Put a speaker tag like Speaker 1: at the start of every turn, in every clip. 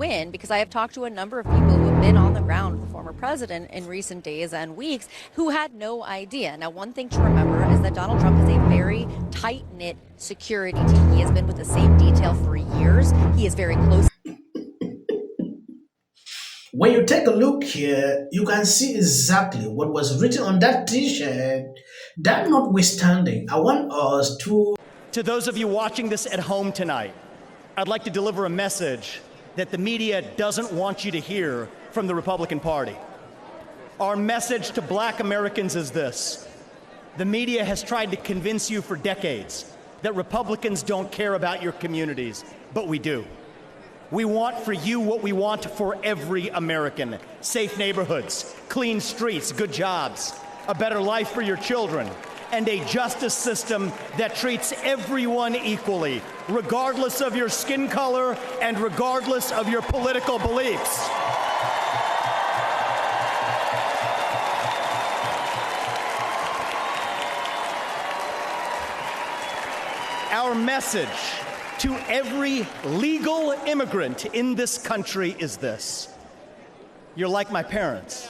Speaker 1: win, because I have talked to a number of people who have been on the ground with the former president in recent days and weeks who had no idea. Now, one thing to remember is that Donald Trump is a very tight-knit security team. He has been with the same detail for years. He is very close.
Speaker 2: When you take a look here, you can see exactly what was written on that t-shirt. That notwithstanding, I want us to...
Speaker 3: To those of you watching this at home tonight, I'd like to deliver a message that the media doesn't want you to hear from the Republican Party. Our message to Black Americans is this: the media has tried to convince you for decades that Republicans don't care about your communities, but we do. We want for you what we want for every American: safe neighborhoods, clean streets, good jobs, a better life for your children, and a justice system that treats everyone equally, regardless of your skin color and regardless of your political beliefs. Our message to every legal immigrant in this country is this: you're like my parents.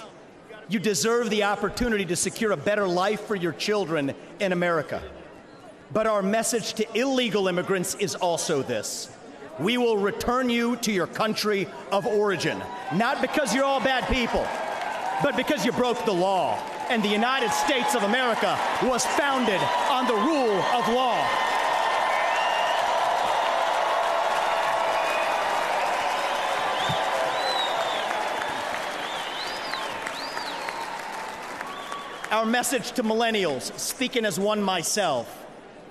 Speaker 3: You deserve the opportunity to secure a better life for your children in America. But our message to illegal immigrants is also this: we will return you to your country of origin, not because you're all bad people, but because you broke the law. And the United States of America was founded on the rule of law. Our message to millennials, speaking as one myself: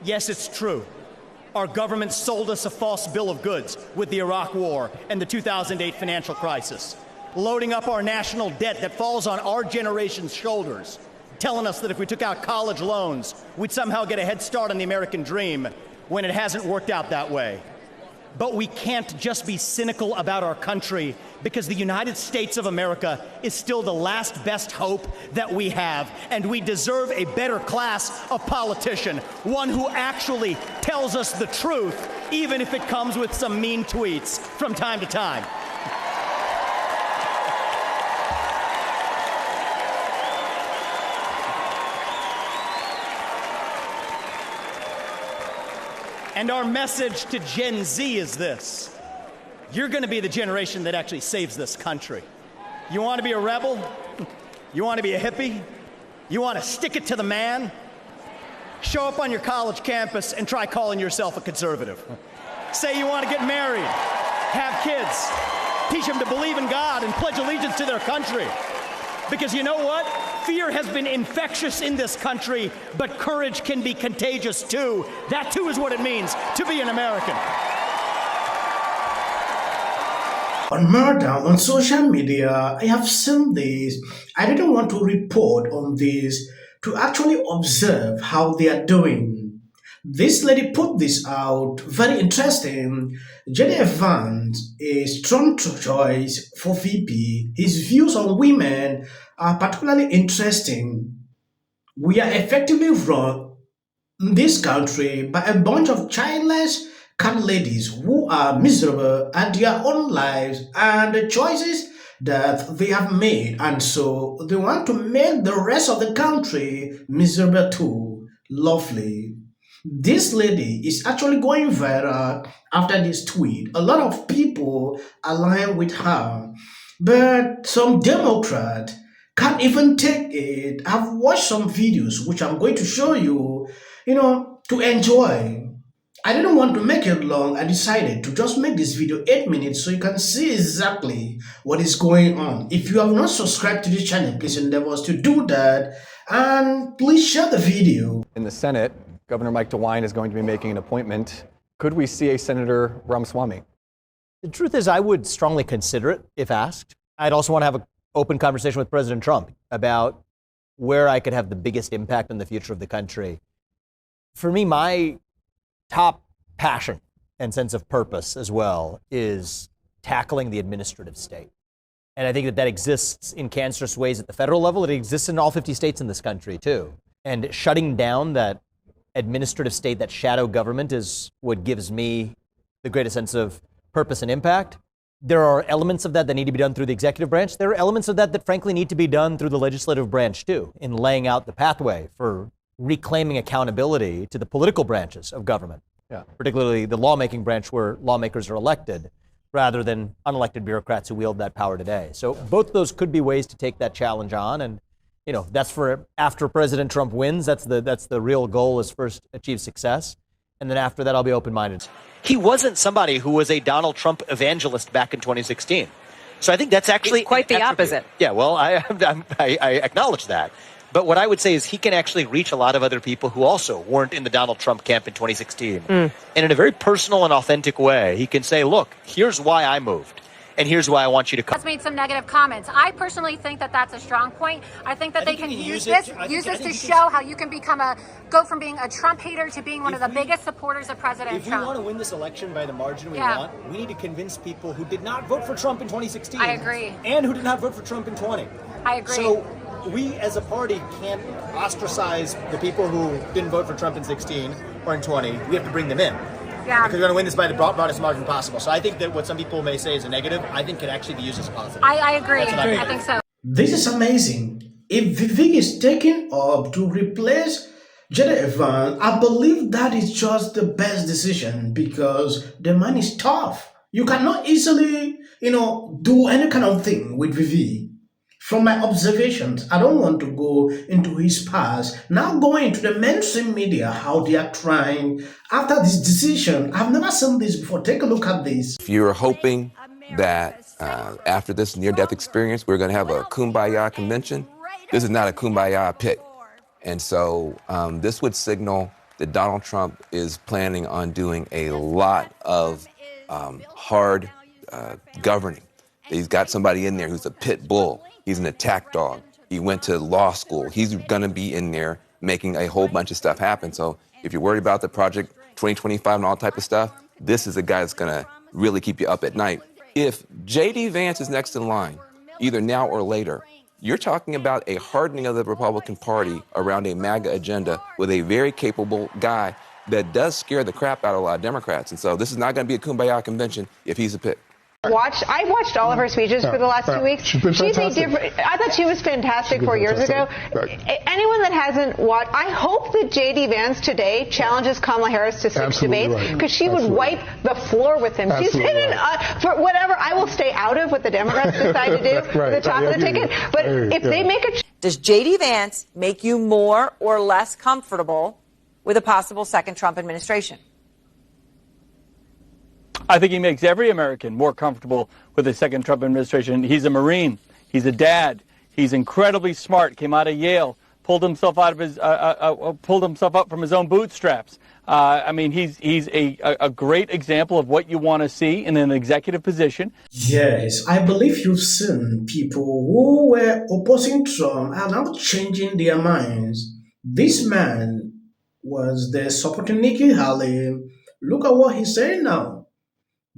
Speaker 3: yes, it's true. Our government sold us a false bill of goods with the Iraq War and the 2008 financial crisis, loading up our national debt that falls on our generation's shoulders, telling us that if we took out college loans, we'd somehow get a head start on the American dream, when it hasn't worked out that way. But we can't just be cynical about our country, because the United States of America is still the last best hope that we have, and we deserve a better class of politician, one who actually tells us the truth, even if it comes with some mean tweets from time to time. And our message to Gen Z is this: you're going to be the generation that actually saves this country. You want to be a rebel? You want to be a hippie? You want to stick it to the man? Show up on your college campus and try calling yourself a conservative. Say you want to get married, have kids, teach them to believe in God and pledge allegiance to their country. Because you know what? Fear has been infectious in this country, but courage can be contagious too. That too is what it means to be an American.
Speaker 2: On murder on social media, I have seen this. I didn't want to report on this, to actually observe how they are doing. This lady put this out, very interesting. JD Vance, a strong choice for VP. His views on women are particularly interesting. We are effectively run in this country by a bunch of childless cat ladies who are miserable at their own lives and the choices that they have made, and so they want to make the rest of the country miserable too. Lovely. This lady is actually going viral after this tweet. A lot of people align with her, but some Democrat can't even take it. I've watched some videos which I'm going to show you, to enjoy. I didn't want to make it long. I decided to just make this video 8 minutes so you can see exactly what is going on. If you have not subscribed to this channel, please endeavor to do that, and please share the video.
Speaker 4: In the Senate, Governor Mike DeWine is going to be making an appointment. Could we see a Senator Ramaswamy?
Speaker 5: The truth is, I would strongly consider it if asked. I'd also want to have an open conversation with President Trump about where I could have the biggest impact on the future of the country. For me, my top passion and sense of purpose as well is tackling the administrative state. And I think that exists in cancerous ways at the federal level. It exists in all 50 states in this country too. And shutting down that administrative state, that shadow government, is what gives me the greatest sense of purpose and impact. There are elements of that that need to be done through the executive branch. There are elements of that that frankly need to be done through the legislative branch too, in laying out the pathway for reclaiming accountability to the political branches of government, particularly the lawmaking branch where lawmakers are elected rather than unelected bureaucrats who wield that power today. So both those could be ways to take that challenge on. And, you know, that's for after President Trump wins. That's the real goal, is first achieve success. And then after that, I'll be open-minded.
Speaker 6: He wasn't somebody who was a Donald Trump evangelist back in 2016. So I think that's actually
Speaker 7: quite the opposite.
Speaker 6: Yeah, well, I acknowledge that. But what I would say is he can actually reach a lot of other people who also weren't in the Donald Trump camp in 2016. And in a very personal and authentic way, he can say, look, here's why I moved. And here's why I want you to come.
Speaker 8: Has made some negative comments. I personally think that that's a strong point. I think that they can use this to show how you can go from being a Trump hater to being one of the biggest supporters of President Trump.
Speaker 9: If we want to win this election by the margin we want, we need to convince people who did not vote for Trump in 2016.
Speaker 8: I agree.
Speaker 9: And who did not vote for Trump in 20.
Speaker 8: I agree.
Speaker 9: So we as a party can't ostracize the people who didn't vote for Trump in 16 or in 20. We have to bring them in.
Speaker 8: Yeah.
Speaker 9: Because we're going to win this by the broadest margin possible. So I think that what some people may say is a negative, I think can actually be used as a positive.
Speaker 8: I agree. I think so.
Speaker 2: This is amazing. If Vivek is taken up to replace JD Vance, I believe that is just the best decision because the man is tough. You cannot easily, do any kind of thing with Vivek. From my observations, I don't want to go into his past. Now going into the mainstream media, how they are trying. After this decision, I've never seen this before. Take a look at this.
Speaker 10: If you're hoping that after this near-death experience, we're going to have a Kumbaya Convention, this is not a Kumbaya pit. And so this would signal that Donald Trump is planning on doing a lot of hard governing. He's got somebody in there who's a pit bull. He's an attack dog. He went to law school. He's going to be in there making a whole bunch of stuff happen. So if you're worried about the Project 2025 and all type of stuff, this is a guy that's going to really keep you up at night. If JD Vance is next in line, either now or later, you're talking about a hardening of the Republican Party around a MAGA agenda with a very capable guy that does scare the crap out of a lot of Democrats. And so this is not going to be a Kumbaya convention if he's a pick.
Speaker 7: I watched all of her speeches for the last 2 weeks. She's I thought she was fantastic 4 years ago. Anyone that hasn't watched, I hope that JD Vance today challenges Kamala Harris to 6 debates because she would wipe the floor with him. She's been for whatever I will stay out of what the Democrats decide to do at the top of the ticket. But if they make a
Speaker 11: does JD Vance make you more or less comfortable with a possible second Trump administration?
Speaker 12: I think he makes every American more comfortable with a second Trump administration. He's a Marine. He's a dad. He's incredibly smart. Came out of Yale. Pulled himself up from his own bootstraps. I mean, he's a great example of what you want to see in an executive position.
Speaker 2: Yes, I believe you've seen people who were opposing Trump are now changing their minds. This man was there supporting Nikki Haley. Look at what he's saying now.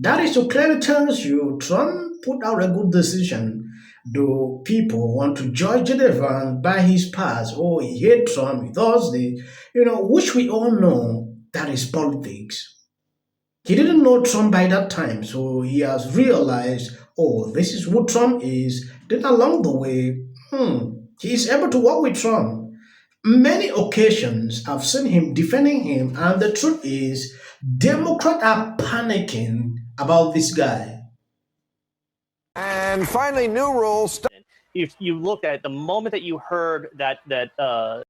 Speaker 2: That is to clearly tells you Trump put out a good decision. Do people want to judge JD Vance by his past? Oh, he hates Trump, he does this, which we all know that is politics. He didn't know Trump by that time, so he has realized, oh, this is who Trump is. Then along the way, he is able to work with Trump. Many occasions I've seen him defending him, and the truth is, Democrats are panicking about this guy.
Speaker 13: And finally, new rules.
Speaker 14: If you look at the moment that you heard that